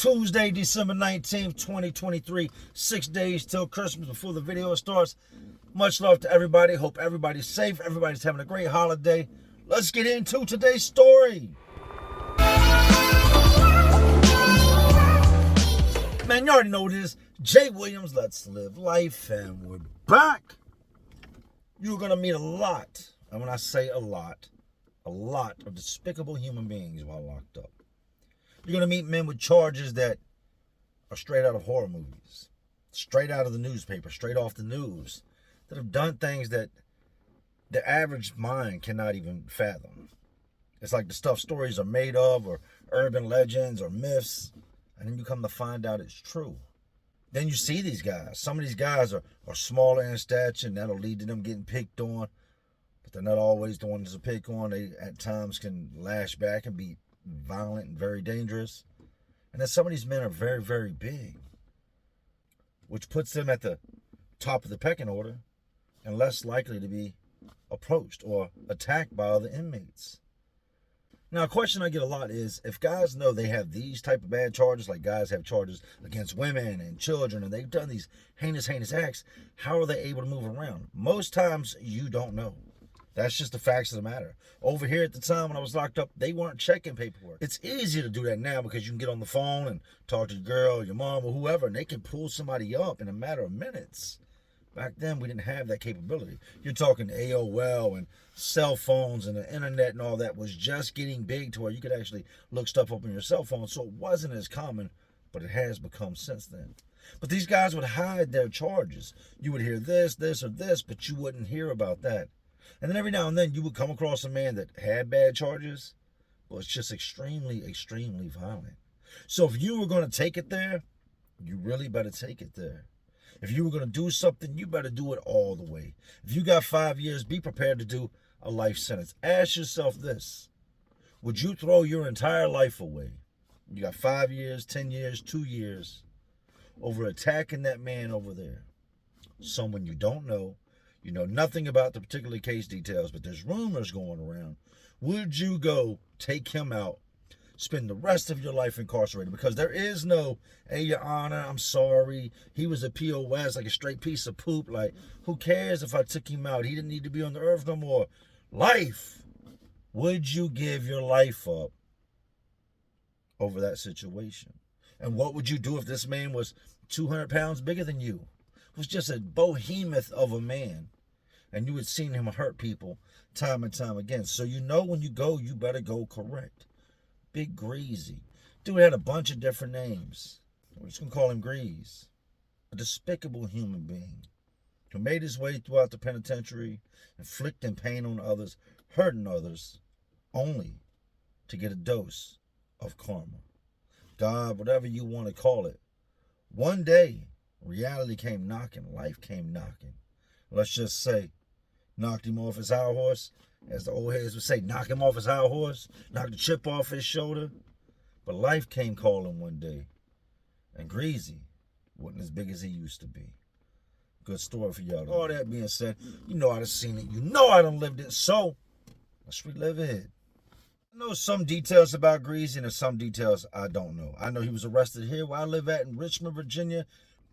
Tuesday, December 19th, 2023. 6 days till Christmas before the video starts. Much love to everybody. Hope everybody's safe. Everybody's having a great holiday. Let's get into today's story. Man, you already know what it is. Jay Williams, Let's Live Life, and we're back. You're going to meet a lot, and when I say a lot of despicable human beings while locked up. You're going to meet men with charges that are straight out of horror movies, straight out of the newspaper, straight off the news, that have done things that the average mind cannot even fathom. It's like the stuff stories are made of, or urban legends, or myths, and then you come to find out it's true. Then you see these guys. Some of these guys are smaller in stature, and that'll lead to them getting picked on, but they're not always the ones to pick on. They, at times, can lash back and be violent and very dangerous. And then some of these men are very, very big, which puts them at the top of the pecking order and less likely to be approached or attacked by other inmates. Now, a question I get a lot is, if guys know they have these type of bad charges, like guys have charges against women and children, and they've done these heinous acts, how are they able to move around? Most times, you don't know. That's just the facts of the matter. Over here at the time when I was locked up, they weren't checking paperwork. It's easier to do that now because you can get on the phone and talk to your girl, your mom, or whoever, and they can pull somebody up in a matter of minutes. Back then, we didn't have that capability. You're talking AOL and cell phones, and the internet and all that was just getting big to where you could actually look stuff up on your cell phone, so it wasn't as common, but it has become since then. But these guys would hide their charges. You would hear this, or this, but you wouldn't hear about that. And then every now and then you would come across a man that had bad charges, but it's just extremely violent. So if you were going to take it there, you really better take it there. If you were going to do something, you better do it all the way. If you got 5 years, be prepared to do a life sentence. Ask yourself this: would you throw your entire life away? You got 5 years, 10 years, 2 years over attacking that man over there. Someone you don't know. You know nothing about the particular case details, but there's rumors going around. Would you go take him out, spend the rest of your life incarcerated? Because there is no, hey, Your Honor, I'm sorry, he was a POS, like a straight piece of poop. Like, who cares if I took him out? He didn't need to be on the earth no more. Life. Would you give your life up over that situation? And what would you do if this man was 200 pounds bigger than you? Was just a behemoth of a man, and you had seen him hurt people time and time again. So you know when you go, you better go correct. Big Greasy. Dude had a bunch of different names. We're just going to call him Greasy. A despicable human being who made his way throughout the penitentiary, inflicting pain on others, hurting others, only to get a dose of karma. God, whatever you want to call it. One day, reality came knocking. Life came knocking. Let's just say, knocked him off his high horse. As the old heads would say, knock him off his high horse. Knock the chip off his shoulder. But life came calling one day. And Greasy wasn't as big as he used to be. Good story for y'all. All that being said, you know I done seen it. You know I done lived it. So, let's relive it. I know some details about Greasy, and there's some details I don't know. I know he was arrested here where I live at in Richmond, Virginia.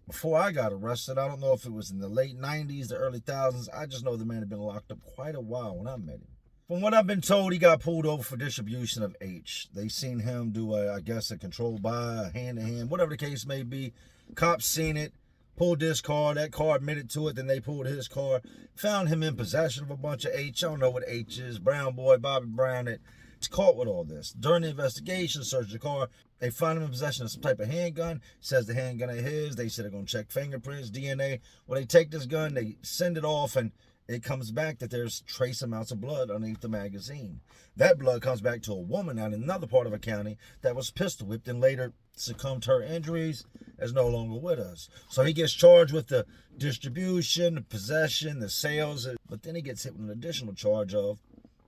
Before I got arrested, I don't know if it was in the late 90s, the early thousands. I just know the man had been locked up quite a while when I met him. From what I've been told, he got pulled over for distribution of H. They seen him do, a controlled buy, a hand-to-hand, whatever the case may be. Cops seen it, pulled this car, that car admitted to it, then they pulled his car, found him in possession of a bunch of H. I don't know what H is. Brown boy, Bobby Brown, it's caught with all this. During the investigation, searched the car. They find him in possession of some type of handgun. Says the handgun ain't his. They said they're going to check fingerprints, DNA. Well, they take this gun, they send it off, and it comes back that there's trace amounts of blood underneath the magazine. That blood comes back to a woman out in another part of a county that was pistol whipped and later succumbed to her injuries, is no longer with us. So he gets charged with the distribution, the possession, the sales, but then he gets hit with an additional charge of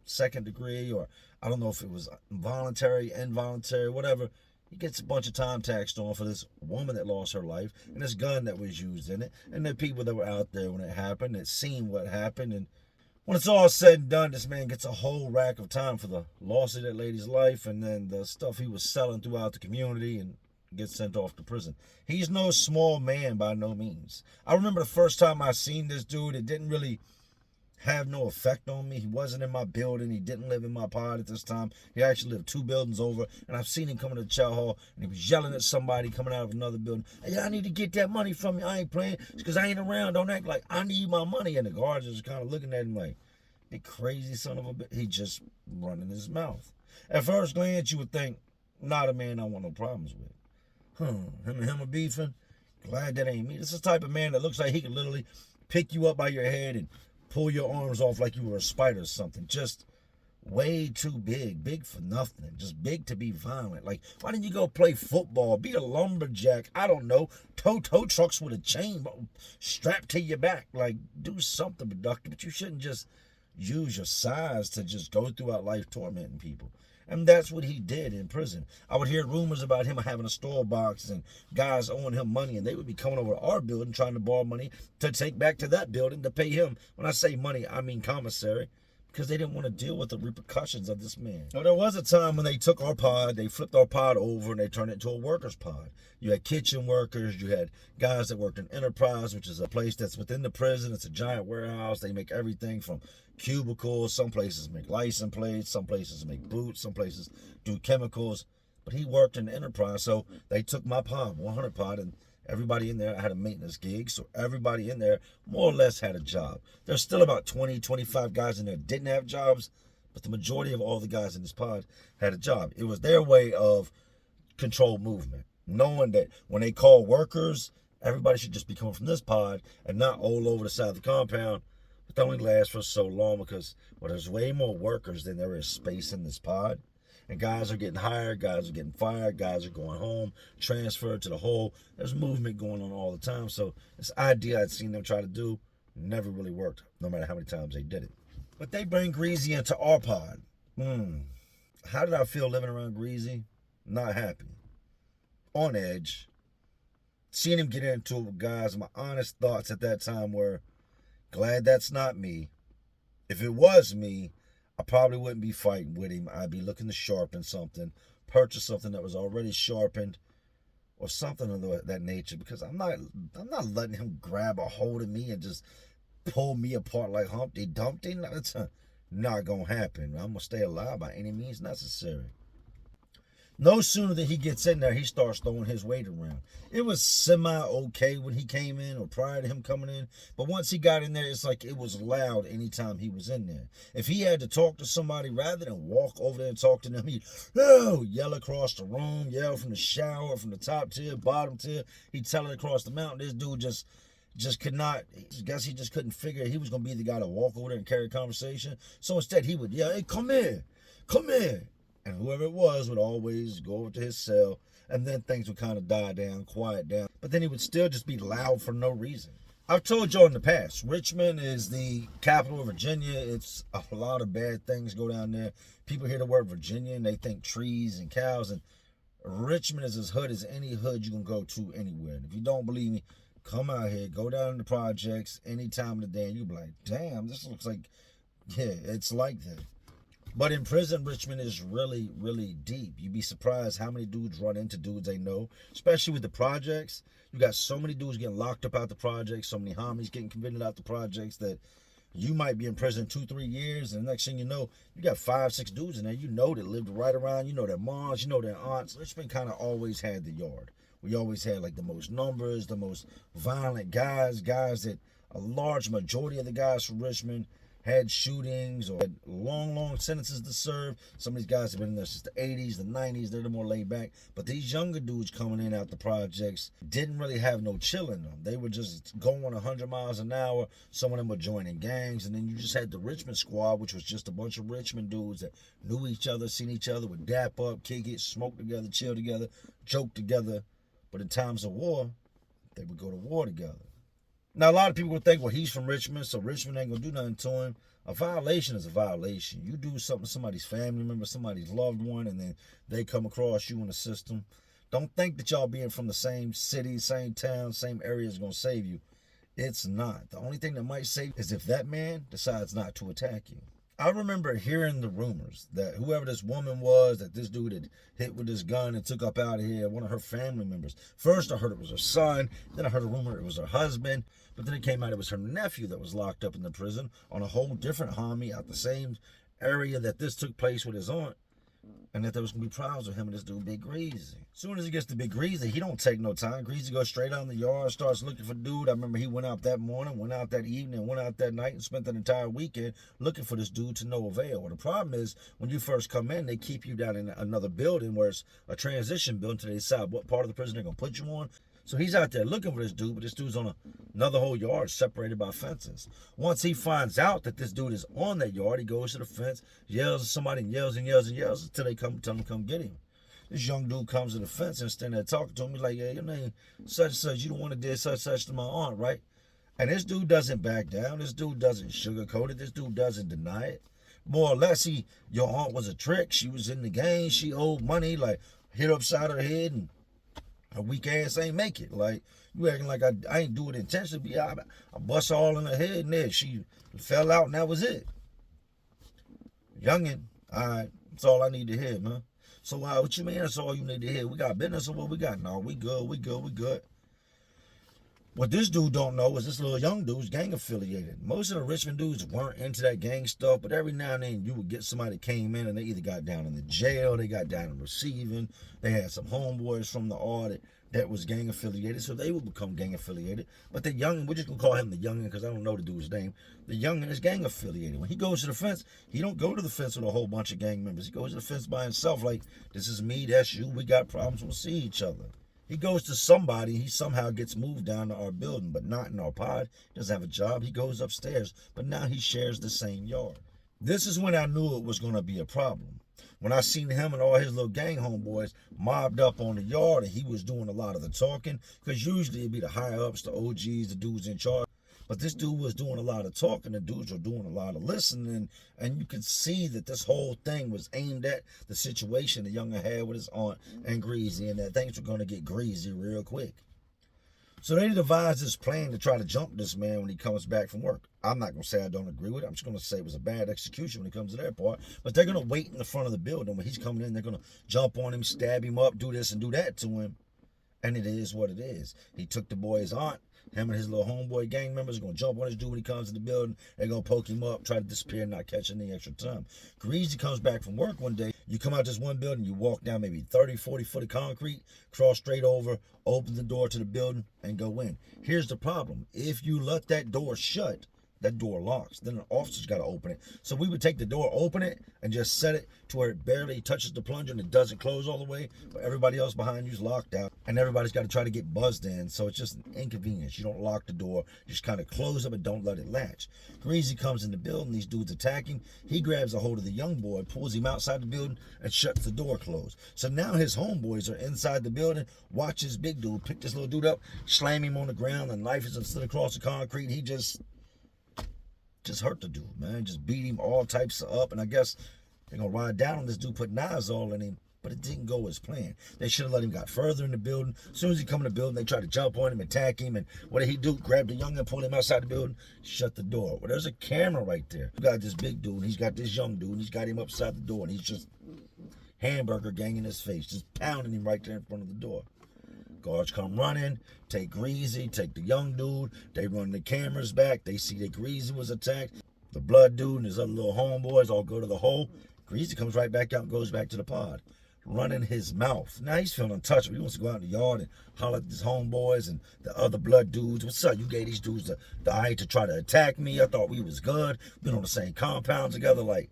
second degree, or I don't know if it was voluntary, involuntary, whatever. He gets a bunch of time taxed on for this woman that lost her life and this gun that was used in it, and the people that were out there when it happened, that seen what happened. And when it's all said and done, this man gets a whole rack of time for the loss of that lady's life and then the stuff he was selling throughout the community and gets sent off to prison. He's no small man by no means. I remember the first time I seen this dude, it didn't really have no effect on me. He wasn't in my building. He didn't live in my pod at this time. He actually lived 2 buildings over. And I've seen him coming to the chow hall, and he was yelling at somebody coming out of another building. Hey, I need to get that money from you. I ain't playing because I ain't around. Don't act like I need my money. And the guards just kind of looking at him like, you crazy son of a bitch. He just running his mouth. At first glance, you would think, not a man I want no problems with. Him and him are beefing. Glad that ain't me. This is the type of man that looks like he could literally pick you up by your head and pull your arms off like you were a spider or something. Just way too big. Big for nothing. Just big to be violent. Like, why didn't you go play football? Be a lumberjack. I don't know. Tow trucks with a chain strapped to your back. Like, do something productive. But you shouldn't just use your size to just go throughout life tormenting people. And that's what he did in prison. I would hear rumors about him having a store box and guys owing him money, and they would be coming over to our building trying to borrow money to take back to that building to pay him. When I say money, I mean commissary, because they didn't want to deal with the repercussions of this man. Now, there was a time when they took our pod, they flipped our pod over, and they turned it into a workers' pod. You had kitchen workers, you had guys that worked in Enterprise, which is a place that's within the prison. It's a giant warehouse. They make everything from cubicles. Some places make license plates. Some places make boots. Some places do chemicals. But he worked in Enterprise, so they took my pod, 100 pod, and everybody in there had a maintenance gig, so everybody in there more or less had a job. There's still about 20, 25 guys in there that didn't have jobs, but the majority of all the guys in this pod had a job. It was their way of controlled movement, knowing that when they call workers, everybody should just be coming from this pod and not all over the side of the compound. But that only lasts for so long because, well, there's way more workers than there is space in this pod. And guys are getting hired, guys are getting fired, guys are going home, transferred to the hole. There's movement going on all the time. So this idea I'd seen them try to do never really worked, no matter how many times they did it. But they bring Greasy into our pod. How did I feel living around Greasy? Not happy. On edge. Seeing him get into it with guys, my honest thoughts at that time were, glad that's not me. If it was me, I probably wouldn't be fighting with him. I'd be looking to sharpen something, purchase something that was already sharpened, or something of that nature. Because I'm not letting him grab a hold of me and just pull me apart like Humpty Dumpty. That's not gonna happen. I'm gonna stay alive by any means necessary. No sooner than he gets in there, he starts throwing his weight around. It was semi-okay when he came in or prior to him coming in. But once he got in there, it's like it was loud anytime he was in there. If he had to talk to somebody, rather than walk over there and talk to them, he'd yell across the room, yell from the shower, from the top tier, bottom tier. He'd tell it across the mountain. This dude just could not, I guess he just couldn't figure he was going to be the guy to walk over there and carry a conversation. So instead, he would yell, hey, come here. And whoever it was would always go over to his cell, and then things would kind of die down, quiet down. But then he would still just be loud for no reason. I've told y'all in the past, Richmond is the capital of Virginia. It's a lot of bad things go down there. People hear the word Virginia, and they think trees and cows. And Richmond is as hood as any hood you can go to anywhere. And if you don't believe me, come out here, go down in the projects any time of the day, and you'll be like, damn, this looks like, yeah, it's like that. But in prison, Richmond is really, really deep. You'd be surprised how many dudes run into dudes they know, especially with the projects. You got so many dudes getting locked up out the projects, so many homies getting convicted out the projects that you might be in prison 2-3 years, and the next thing you know, you got 5-6 dudes in there you know that lived right around, you know their moms, you know their aunts. Richmond kind of always had the yard. We always had like the most numbers, the most violent guys that a large majority of the guys from Richmond had shootings or had long sentences to serve. Some of these guys have been in there since the 80s, the 90s. They're the more laid back. But these younger dudes coming in out the projects didn't really have no chill in them. They were just going 100 miles an hour. Some of them were joining gangs. And then you just had the Richmond squad, which was just a bunch of Richmond dudes that knew each other, seen each other, would dap up, kick it, smoke together, chill together, joke together. But in times of war, they would go to war together. Now, a lot of people would think, well, he's from Richmond, so Richmond ain't going to do nothing to him. A violation is a violation. You do something to somebody's family member, somebody's loved one, and then they come across you in the system. Don't think that y'all being from the same city, same town, same area is going to save you. It's not. The only thing that might save you is if that man decides not to attack you. I remember hearing the rumors that whoever this woman was that this dude had hit with this gun and took up out of here, one of her family members. First, I heard it was her son. Then I heard a rumor it was her husband. But then it came out it was her nephew that was locked up in the prison on a whole different homie out the same area that this took place with his aunt. And that there was going to be problems with him and this dude, Big Greasy. As soon as he gets to Big Greasy, he don't take no time. Greasy goes straight out in the yard, starts looking for dude. I remember he went out that morning, went out that evening, went out that night, and spent that entire weekend looking for this dude to no avail. Well, the problem is, when you first come in, they keep you down in another building where it's a transition building to decide what part of the prison they're going to put you on. So he's out there looking for this dude, but this dude's on another whole yard separated by fences. Once he finds out that this dude is on that yard, he goes to the fence, yells at somebody, and yells and yells and yells until they come tell him to come get him. This young dude comes to the fence and standing there talking to him. He's like, yeah, your name such and such. You don't want to do such and such to my aunt, right? And this dude doesn't back down. This dude doesn't sugarcoat it. This dude doesn't deny it. More or less, your aunt was a trick. She was in the game. She owed money, like hit her upside her head, and her weak ass ain't make it. Like, you acting like I ain't do it intentionally. I bust all in her head and there. She fell out and that was it. Youngin', all right, that's all I need to hear, man. So what you mean that's all you need to hear? We got business or what we got? No, we good, we good, we good. What this dude don't know is this little young dude's gang affiliated. Most of the Richmond dudes weren't into that gang stuff, but every now and then you would get somebody that came in and they either got down in the jail, they got down in receiving, they had some homeboys from the audit that was gang affiliated, so they would become gang affiliated. But the youngin', we're just gonna call him the youngin' because I don't know the dude's name. The youngin' is gang affiliated. When he goes to the fence, he don't go to the fence with a whole bunch of gang members. He goes to the fence by himself like, this is me, that's you, we got problems, we'll see each other. He goes to somebody, he somehow gets moved down to our building, but not in our pod. He doesn't have a job. He goes upstairs, but now he shares the same yard. This is when I knew it was going to be a problem. When I seen him and all his little gang homeboys mobbed up on the yard and he was doing a lot of the talking, because usually it'd be the higher-ups, the OGs, the dudes in charge. But this dude was doing a lot of talking, the dudes were doing a lot of listening, and you could see that this whole thing was aimed at the situation the younger had with his aunt and Greasy, and that things were going to get greasy real quick. So they devised this plan to try to jump this man when he comes back from work. I'm not going to say I don't agree with it. I'm just going to say it was a bad execution when it comes to that part. But they're going to wait in the front of the building. When he's coming in, they're going to jump on him, stab him up, do this and do that to him. And it is what it is. He took the boy's aunt. Him and his little homeboy gang members are going to jump on this dude when he comes in the building. They're going to poke him up, try to disappear, not catch any extra time. Greasy comes back from work one day. You come out this one building, you walk down maybe 30, 40 foot of concrete, cross straight over, open the door to the building, and go in. Here's the problem. If you let that door shut, that door locks. Then the officer's got to open it. So we would take the door, open it, and just set it to where it barely touches the plunger and it doesn't close all the way. But everybody else behind you is locked out. And everybody's got to try to get buzzed in. So it's just an inconvenience. You don't lock the door. You just kind of close it, but don't let it latch. Greasy comes in the building. These dudes attack him. He grabs a hold of the young boy, pulls him outside the building, and shuts the door closed. So now his homeboys are inside the building. Watch this big dude pick this little dude up, slam him on the ground, and knife is slid across the concrete. He just hurt the dude, man. Just beat him all types of up. And I guess they're going to ride down on this dude, put knives all in him. But it didn't go as planned. They should have let him got further in the building. As soon as he come in the building, they try to jump on him, attack him. And what did he do? Grab the youngin', pull him outside the building, shut the door. Well, there's a camera right there. You got this big dude, and he's got this young dude, and he's got him upside the door. And he's just hamburger gang in his face, just pounding him right there in front of the door. Guards come running, take Greasy, take the young dude. They run the cameras back. They see that Greasy was attacked. The blood dude and his other little homeboys all go to the hole. Greasy comes right back out and goes back to the pod, running his mouth. Now he's feeling untouchable. He wants to go out in the yard and holler at his homeboys and the other blood dudes. What's up? You gave these dudes the eye to try to attack me. I thought we was good. Been on the same compound together. Like,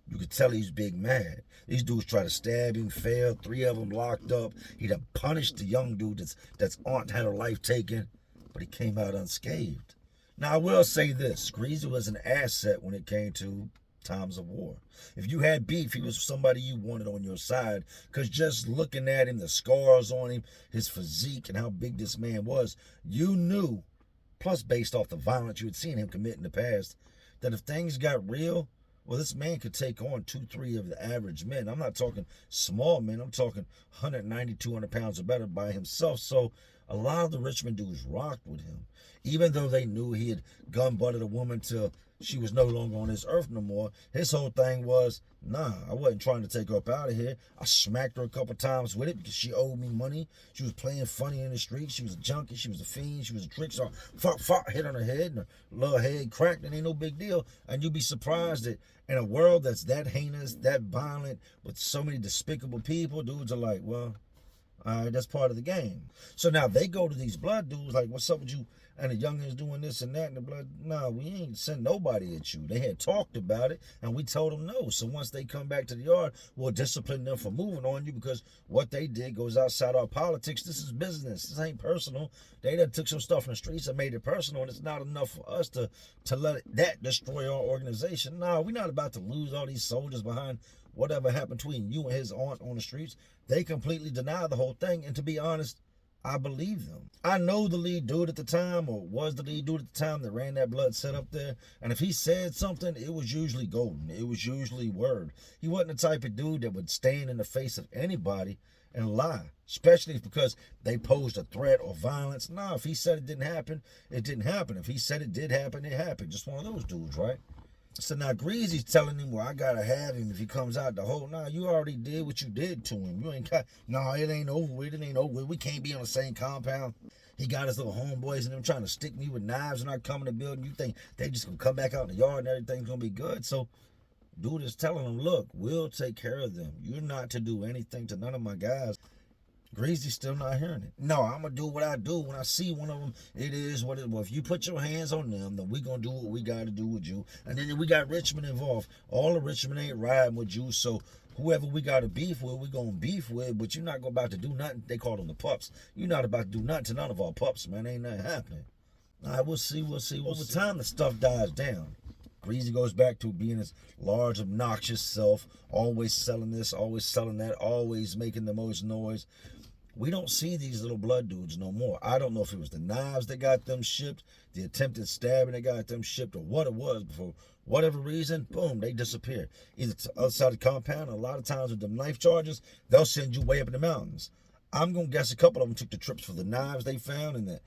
you could tell he's big mad. These dudes try to stab him, failed. 3 of them locked up. He done punished the young dude that's aunt had her life taken, but he came out unscathed. Now, I will say this. Greasy was an asset when it came to times of war. If you had beef, he was somebody you wanted on your side, because just looking at him, the scars on him, his physique, and how big this man was, you knew, plus based off the violence you had seen him commit in the past, that if things got real, well, this man could take on 2, 3 of the average men. I'm not talking small men. I'm talking 190, 200 pounds or better by himself. So a lot of the Richmond dudes rocked with him. Even though they knew he had gun-butted a woman to she was no longer on this earth no more. His whole thing was, nah, I wasn't trying to take her up out of here. I smacked her a couple times with it because she owed me money. She was playing funny in the street. She was a junkie. She was a fiend. She was a trick. So hit on her head and her little head cracked, and ain't no big deal. And you'd be surprised that in a world that's that heinous, that violent, with so many despicable people, dudes are like, well, all right, that's part of the game. So now they go to these blood dudes like, what's up with you? And the youngins doing this and that, and the blood, nah, we ain't sent nobody at you. They had talked about it, and we told them no. So once they come back to the yard, we'll discipline them for moving on you, because what they did goes outside our politics. This is business. This ain't personal. They done took some stuff from the streets and made it personal, and it's not enough for us to let that destroy our organization. Nah, we're not about to lose all these soldiers behind whatever happened between you and his aunt on the streets. They completely deny the whole thing, and to be honest, I believe them. I know the lead dude at the time, or was the lead dude at the time, that ran that blood set up there. And if he said something, it was usually golden. It was usually word. He wasn't the type of dude that would stand in the face of anybody and lie, especially because they posed a threat or violence. Nah, if he said it didn't happen, it didn't happen. If he said it did happen, it happened. Just one of those dudes, right? So now Greasy's telling him, well, I gotta have him if he comes out the hole. Nah, you already did what you did to him. You ain't got, no, it ain't over with. It ain't over with. We can't be on the same compound. He got his little homeboys and them trying to stick me with knives when I come in the building. You think they just gonna come back out in the yard and everything's gonna be good? So dude is telling him, look, we'll take care of them. You're not to do anything to none of my guys. Greasy's still not hearing it. No, I'm going to do what I do. When I see one of them, it is what it is. Well, if you put your hands on them, then we're going to do what we got to do with you. And then we got Richmond involved. All of Richmond ain't riding with you, so whoever we got to beef with, we're going to beef with, but you're not about to do nothing. They call them the pups. You're not about to do nothing to none of our pups, man. Ain't nothing happening. All right, we'll see. Over time, the stuff dies down. Greasy goes back to being his large, obnoxious self, always selling this, always selling that, always making the most noise. We don't see these little blood dudes no more. I don't know if it was the knives that got them shipped, the attempted stabbing that got them shipped, or what it was. But for whatever reason, boom, they disappear. Either to the other side of the compound, or a lot of times with them knife charges, they'll send you way up in the mountains. I'm going to guess a couple of them took the trips for the knives they found, and that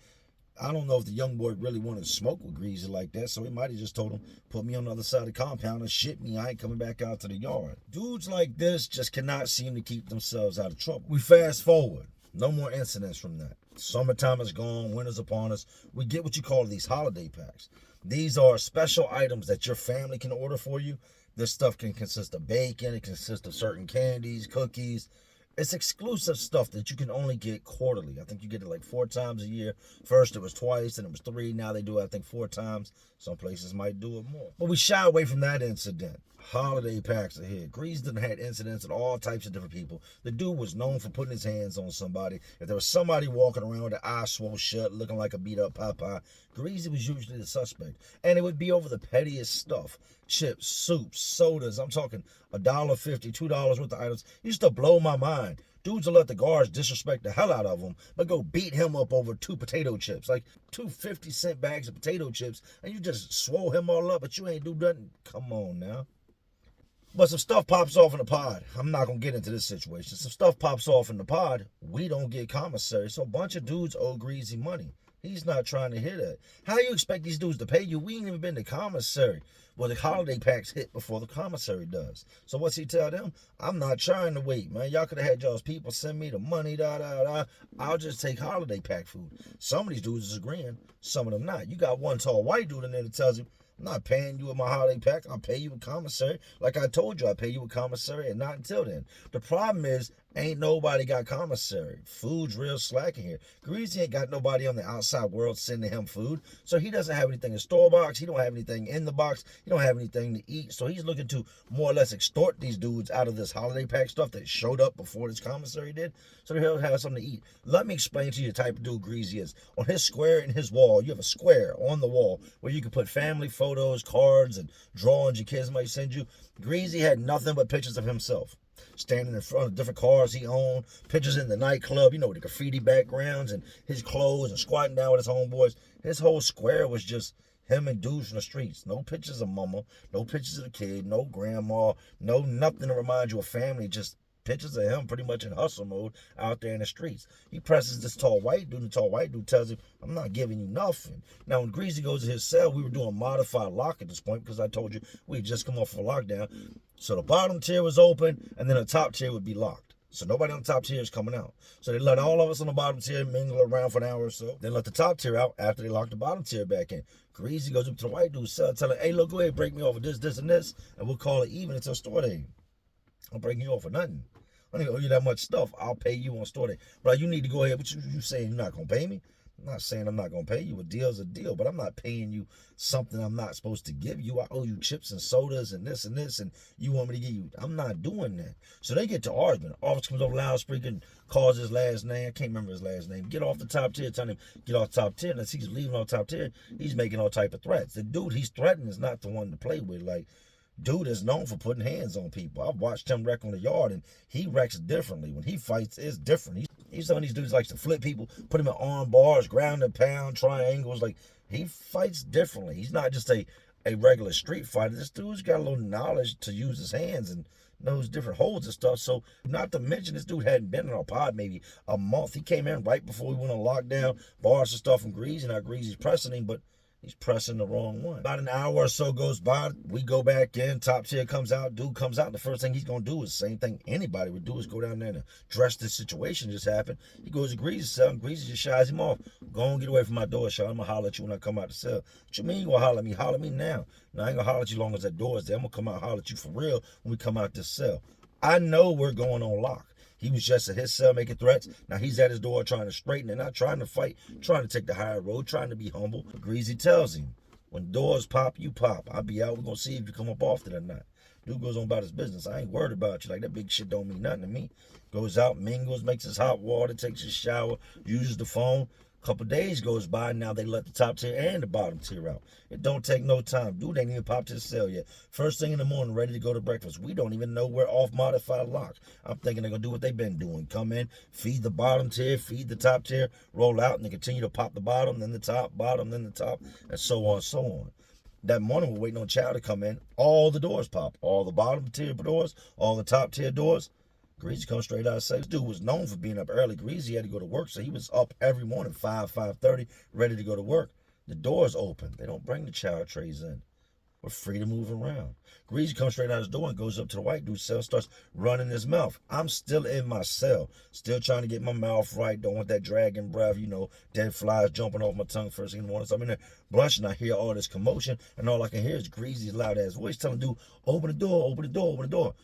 I don't know if the young boy really wanted to smoke with Greasy like that, so he might have just told him, put me on the other side of the compound and ship me. I ain't coming back out to the yard. Dudes like this just cannot seem to keep themselves out of trouble. We fast forward. No more incidents from that. Summertime is gone. Winter's upon us. We get what you call these holiday packs. These are special items that your family can order for you. This stuff can consist of bacon. It consists of certain candies, cookies. It's exclusive stuff that you can only get quarterly. I think you get it like 4 times a year. First it was twice, and it was 3. Now they do it, I think, 4 times. Some places might do it more. But we shy away from that incident. Holiday packs are here. Greasy done had incidents with all types of different people. The dude was known for putting his hands on somebody. If there was somebody walking around with their eyes swole shut, looking like a beat-up Popeye, Greasy was usually the suspect. And it would be over the pettiest stuff. Chips, soups, sodas. I'm talking $1.50, $2 worth of items. It used to blow my mind. Dudes will let the guards disrespect the hell out of him, but go beat him up over 2 potato chips. Like 2 50-cent bags of potato chips, and you just swole him all up, but you ain't do nothing. Come on now. But some stuff pops off in the pod. I'm not going to get into this situation. Some stuff pops off in the pod. We don't get commissary. So a bunch of dudes owe Greasy money. He's not trying to hear that. How you expect these dudes to pay you? We ain't even been to commissary. Well, the holiday packs hit before the commissary does. So what's he tell them? I'm not trying to wait, man. Y'all could have had y'all's people send me the money, I'll just take holiday pack food. Some of these dudes is agreeing. Some of them not. You got one tall white dude in there that tells you, I'm not paying you with my holiday pack. I'll pay you with commissary. Like I told you, I'll pay you with commissary, and not until then. The problem is, ain't nobody got commissary. Food's real slack in here. Greasy ain't got nobody on the outside world sending him food. So he doesn't have anything in store box. He don't have anything in the box. He don't have anything to eat. So he's looking to more or less extort these dudes out of this holiday pack stuff that showed up before this commissary did. So he'll have something to eat. Let me explain to you the type of dude Greasy is. On his square in his wall, you have a square on the wall where you can put family photos, cards, and drawings your kids might send you. Greasy had nothing but pictures of himself. Standing in front of different cars he owned, pictures in the nightclub, you know, with the graffiti backgrounds and his clothes, and squatting down with his homeboys. His whole square was just him and dudes from the streets. No pictures of mama, no pictures of the kid, no grandma, no nothing to remind you of family, just pictures of him pretty much in hustle mode out there in the streets. He presses this tall white dude, and the tall white dude tells him, I'm not giving you nothing. Now, when Greasy goes to his cell, we were doing modified lock at this point because I told you we had just come off of a lockdown. So the bottom tier was open, and then the top tier would be locked. So nobody on the top tier is coming out. So they let all of us on the bottom tier mingle around for an hour or so. Then let the top tier out after they lock the bottom tier back in. Greasy goes up to the white dude's cell, telling him, hey, look, go ahead, break me off of this, this, and this, and we'll call it even until store day. I'm breaking you off for nothing. I don't even owe you that much stuff. I'll pay you on store day. But you need to go ahead. What you saying you're not going to pay me? I'm not saying I'm not going to pay you. A deal's a deal, but I'm not paying you something I'm not supposed to give you. I owe you chips and sodas and this, and you want me to give you. I'm not doing that. So they get to argument. Officer comes over loudspeaker and calls his last name. I can't remember his last name. Get off the top tier. Tell him, get off the top tier. And as he's leaving off the top tier, he's making all type of threats. The dude he's threatening is not the one to play with. Like, dude is known for putting hands on people. I've watched him wreck on the yard, and he wrecks differently. When he fights, it's different. He's some of these dudes likes to flip people, put him in arm bars, ground and pound, triangles. Like, he fights differently. He's not just a regular street fighter. This dude's got a little knowledge to use his hands and knows different holds and stuff. So, not to mention, this dude hadn't been in our pod maybe a month. He came in right before we went on lockdown, bars and stuff from Greasy. Now Greasy's pressing him, but he's pressing the wrong one. About an hour or so goes by. We go back in. Top tier comes out. Dude comes out. The first thing he's going to do is the same thing anybody would do is go down there and address this situation just happened. He goes to Greasy's cell, and Greasy just shies him off. Go on, get away from my door, Sean. I'm going to holler at you when I come out the cell. What you mean you going to holler at me? Holler at me now. Now, I ain't going to holler at you long as that door is there. I'm going to come out and holler at you for real when we come out this cell. I know we're going on lock. He was just at his cell making threats. Now he's at his door trying to straighten it, not trying to fight, trying to take the higher road, trying to be humble. But Greasy tells him, when doors pop, you pop. I'll be out. We're going to see if you come up off it or not. Dude goes on about his business. I ain't worried about you. Like, that big shit don't mean nothing to me. Goes out, mingles, makes his hot water, takes his shower, uses the phone. Couple days goes by, now they let the top tier and the bottom tier out. It don't take no time. Dude ain't even popped his cell yet. First thing in the morning, ready to go to breakfast. We don't even know we're off modified lock. I'm thinking they're going to do what they've been doing. Come in, feed the bottom tier, feed the top tier, roll out, and they continue to pop the bottom, then the top, bottom, then the top, and so on, so on. That morning, we're waiting on Chow to come in. All the doors pop. All the bottom tier doors, all the top tier doors. Greasy comes straight out and says, this dude was known for being up early. Greasy had to go to work, so he was up every morning, 5:30, ready to go to work. The door's open. They don't bring the chow trays in. We're free to move around. Greasy comes straight out his door and goes up to the white dude's cell, starts running his mouth. I'm still in my cell, still trying to get my mouth right. Don't want that dragon breath, dead flies jumping off my tongue first thing in the morning. So I'm in there blushing. I hear all this commotion, and all I can hear is Greasy's loud ass voice telling dude, open the door, open the door, open the door.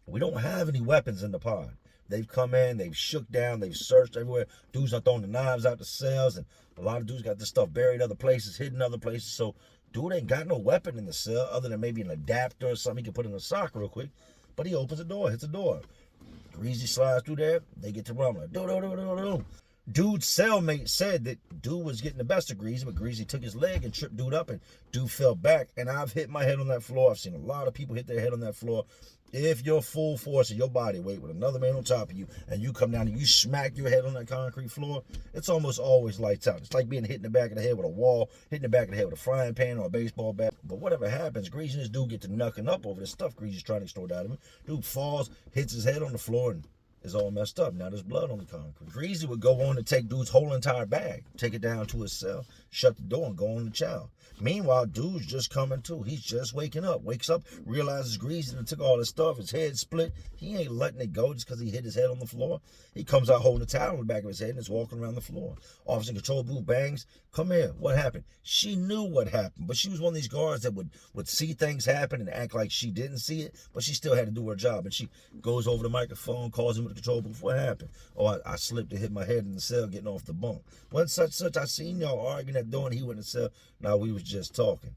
We don't have any weapons in the pod. They've come in, they've shook down, they've searched everywhere. Dudes are throwing the knives out the cells, and a lot of dudes got this stuff buried other places, hidden other places. So dude ain't got no weapon in the cell other than maybe an adapter or something he can put in a sock real quick. But he opens the door, hits the door. Greasy slides through there, they get to rumbling. Dude's cellmate said that dude was getting the best of Greasy, but Greasy took his leg and tripped dude up, and dude fell back. And I've hit my head on that floor. I've seen a lot of people hit their head on that floor. If your full force of your body weight with another man on top of you, and you come down and you smack your head on that concrete floor, it's almost always lights out. It's like being hit in the back of the head with a wall, hitting the back of the head with a frying pan or a baseball bat. But whatever happens, Greasy and this dude get to knucking up over the stuff Greasy's trying to extort out of him. Dude falls, hits his head on the floor, and is all messed up. Now there's blood on the concrete. Greasy would go on to take dude's whole entire bag, take it down to his cell, shut the door, and go on to chow. Meanwhile, dude's just coming to. He's just waking up. Wakes up, realizes Greasy and took all his stuff. His head split. He ain't letting it go just because he hit his head on the floor. He comes out holding a towel on the back of his head and is walking around the floor. Officer in control booth bangs. Come here. What happened? She knew what happened, but she was one of these guards that would see things happen and act like she didn't see it, but she still had to do her job. And she goes over the microphone, calls him to the control booth. What happened? Oh, I slipped and hit my head in the cell getting off the bunk. When such, I seen y'all arguing at the door and he went in the cell. Now we was just talking.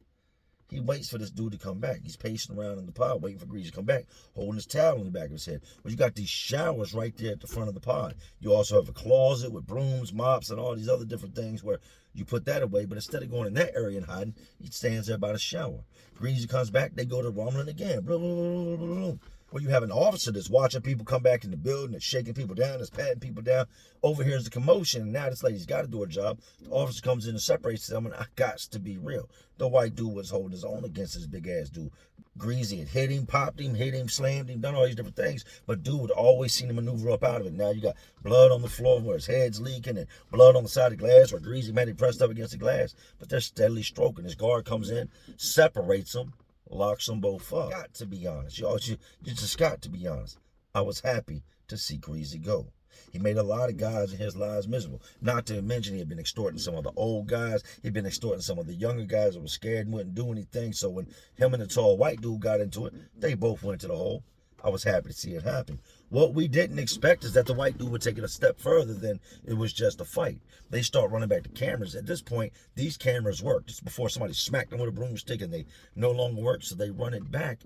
He waits for this dude to come back. He's pacing around in the pod, waiting for Greasy to come back, holding his towel on the back of his head. But you got these showers right there at the front of the pod. You also have a closet with brooms, mops, and all these other different things where you put that away. But instead of going in that area and hiding, he stands there by the shower. Greasy comes back. They go to rumbling again. Blah, blah, blah, blah, blah. Well, you have an officer that's watching people come back in the building, that's shaking people down, that's patting people down. Overhears the commotion, and now this lady's got to do her job. The officer comes in and separates them, and I got to be real. The white dude was holding his own against this big-ass dude. Greasy had hit him, popped him, hit him, slammed him, done all these different things, but dude would always seen him maneuver up out of it. Now you got blood on the floor where his head's leaking and blood on the side of the glass where Greasy had him pressed up against the glass, but they're steadily stroking. His guard comes in, separates them, locks them both up. Got to be honest. You just got to be honest. I was happy to see Greasy go. He made a lot of guys in his lives miserable. Not to mention he had been extorting some of the old guys. He'd been extorting some of the younger guys that were scared and wouldn't do anything. So when him and the tall white dude got into it, they both went to the hole. I was happy to see it happen. What we didn't expect is that the white dude would take it a step further than it was just a fight. They start running back the cameras. At this point, these cameras work. Just before somebody smacked them with a broomstick and they no longer work, so they run it back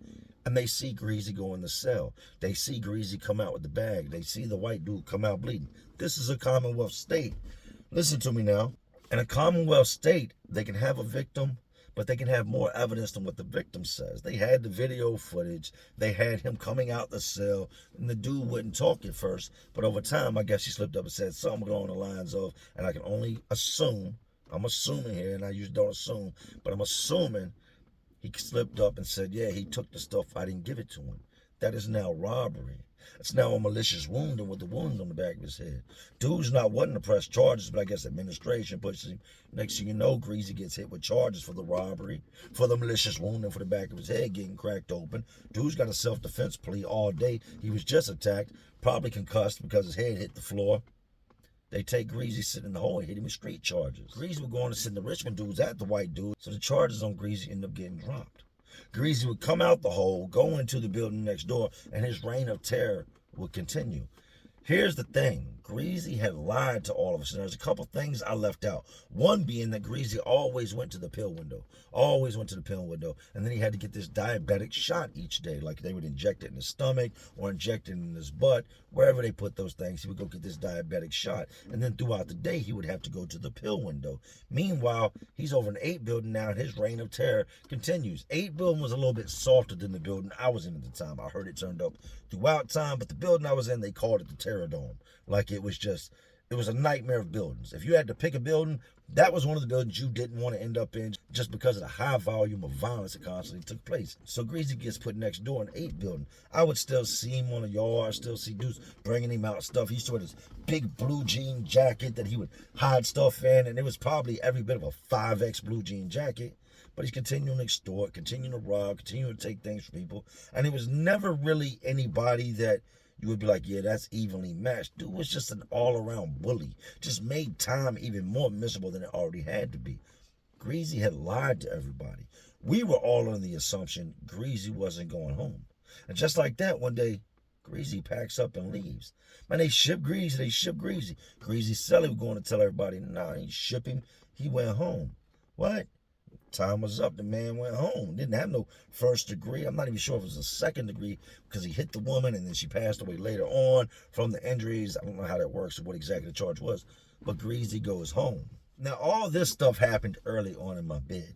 and they see Greasy go in the cell. They see Greasy come out with the bag. They see the white dude come out bleeding. This is a Commonwealth state. Listen to me now. In a Commonwealth state, they can have a victim, but they can have more evidence than what the victim says. They had the video footage. They had him coming out the cell, and the dude wouldn't talk at first. But over time, I guess he slipped up and said something along the lines of, and I can only assume, I'm assuming here, and I usually don't assume, but I'm assuming he slipped up and said, yeah, he took the stuff, I didn't give it to him. That is now robbery. It's now a malicious wounding with the wound on the back of his head. Dude's not wanting to press charges, but I guess administration pushes him. Next thing you know, Greasy gets hit with charges for the robbery, for the malicious wounding for the back of his head getting cracked open. Dude's got a self-defense plea all day. He was just attacked, probably concussed because his head hit the floor. They take Greasy sitting in the hole and hit him with street charges. Greasy would go on to send the Richmond dudes at the white dude, so the charges on Greasy end up getting dropped. Greasy would come out the hole, go into the building next door, and his reign of terror would continue. Here's the thing. Greasy had lied to all of us, and there's a couple things I left out. One being that Greasy always went to the pill window. Always went to the pill window. And then he had to get this diabetic shot each day. Like they would inject it in his stomach or inject it in his butt. Wherever they put those things, he would go get this diabetic shot. And then throughout the day, he would have to go to the pill window. Meanwhile, he's over in 8 building now, and his reign of terror continues. 8 building was a little bit softer than the building I was in at the time. I heard it turned up throughout time, but the building I was in, they called it the Terror Dome. Like it was a nightmare of buildings. If you had to pick a building, that was one of the buildings you didn't want to end up in just because of the high volume of violence that constantly took place. So Greasy gets put next door in 8 building. I would still see him on the yard, still see dudes bringing him out stuff. He used to wear this big blue jean jacket that he would hide stuff in, and it was probably every bit of a 5X blue jean jacket. But he's continuing to extort, continuing to rob, continuing to take things from people. And it was never really anybody that you would be like, yeah, that's evenly matched. Dude was just an all-around bully. Just made time even more miserable than it already had to be. Greasy had lied to everybody. We were all under the assumption Greasy wasn't going home. And just like that, one day, Greasy packs up and leaves. Man, they ship Greasy. Greasy Sally was going to tell everybody, nah, he ship him. He went home. What? Time was up. The man went home. Didn't have no first degree. I'm not even sure if it was a second degree because he hit the woman and then she passed away later on from the injuries. I don't know how that works or what exactly the charge was. But Greasy goes home. Now, all this stuff happened early on in my bid.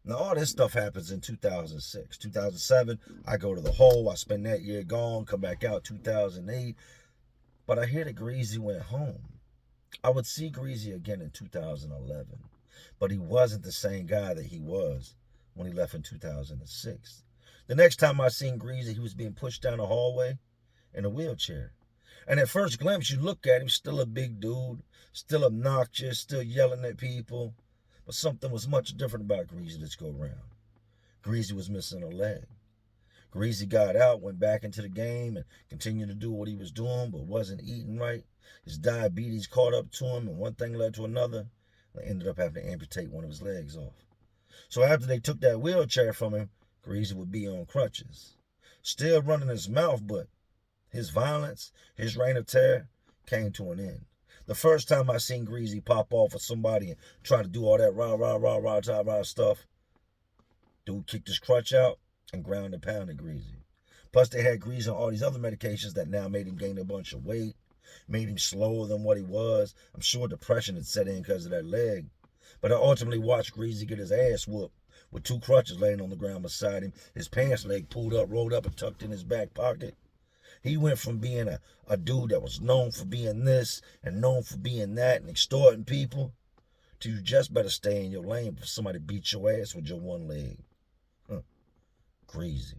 Now, all this stuff happens in 2006. 2007, I go to the hole. I spend that year gone, come back out 2008. But I hear that Greasy went home. I would see Greasy again in 2011. But he wasn't the same guy that he was when he left in 2006. The next time I seen Greasy, he was being pushed down the hallway in a wheelchair. And at first glimpse, you look at him, still a big dude, still obnoxious, still yelling at people. But something was much different about Greasy this go round. Greasy was missing a leg. Greasy got out, went back into the game, and continued to do what he was doing, but wasn't eating right. His diabetes caught up to him, and one thing led to another. They ended up having to amputate one of his legs off. So after they took that wheelchair from him, Greasy would be on crutches. Still running his mouth, but his violence, his reign of terror, came to an end. The first time I seen Greasy pop off with somebody and try to do all that rah stuff, dude kicked his crutch out and ground and pounded Greasy. Plus they had Greasy on all these other medications that now made him gain a bunch of weight. Made him slower than what he was. I'm sure depression had set in because of that leg. But I ultimately watched Greasy get his ass whooped with 2 crutches laying on the ground beside him, his pants leg pulled up, rolled up, and tucked in his back pocket. He went from being a dude that was known for being this and known for being that and extorting people to you just better stay in your lane before somebody beats your ass with your one leg. Greasy.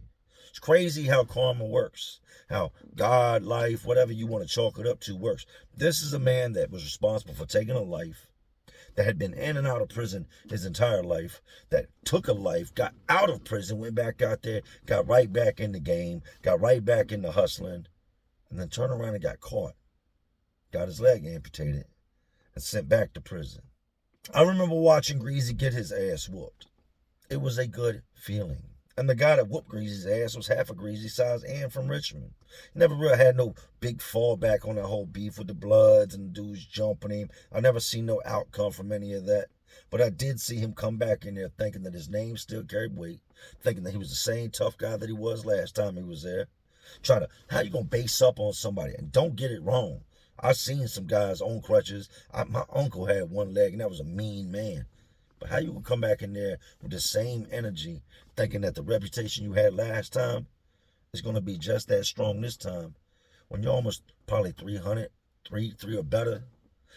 It's crazy how karma works, how God, life, whatever you want to chalk it up to works. This is a man that was responsible for taking a life, that had been in and out of prison his entire life, that took a life, got out of prison, went back out there, got right back in the game, got right back into hustling, and then turned around and got caught, got his leg amputated, and sent back to prison. I remember watching Greasy get his ass whooped. It was a good feeling. And the guy that whooped Greasy's ass was half a Greasy size and from Richmond. He never really had no big fallback on that whole beef with the Bloods and the dudes jumping him. I never seen no outcome from any of that. But I did see him come back in there thinking that his name still carried weight, thinking that he was the same tough guy that he was last time he was there. How you gonna base up on somebody? And don't get it wrong. I seen some guys on crutches. My uncle had one leg, and that was a mean man. But how you gonna come back in there with the same energy, thinking that the reputation you had last time is gonna be just that strong this time, when you're almost probably 300, three or better,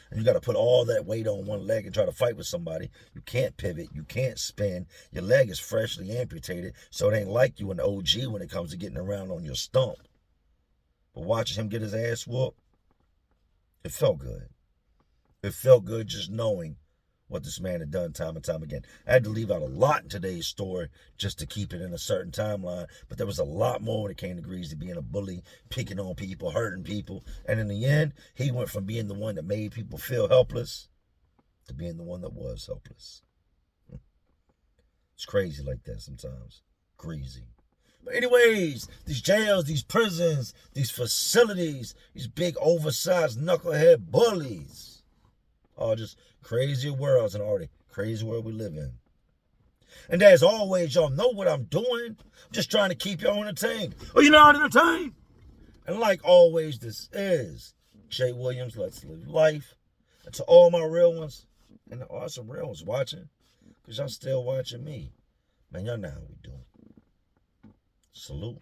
and you got to put all that weight on one leg and try to fight with somebody? You can't pivot, you can't spin. Your leg is freshly amputated, so it ain't like you an OG when it comes to getting around on your stump. But watching him get his ass whooped, it felt good. It felt good just knowing what this man had done time and time again. I had to leave out a lot in today's story just to keep it in a certain timeline, but there was a lot more when it came to Greasy being a bully, picking on people, hurting people, and in the end, he went from being the one that made people feel helpless to being the one that was helpless. It's crazy like that sometimes. Greasy. But anyways, these jails, these prisons, these facilities, these big oversized knucklehead bullies, all just crazier worlds and already crazy world we live in. And as always, y'all know what I'm doing. I'm just trying to keep y'all entertained. Oh, you're not entertained? And like always, this is Jay Williams, Let's Live Life. And to all my real ones, and there are some real ones watching, because y'all still watching me, man, y'all know how we do. Salute.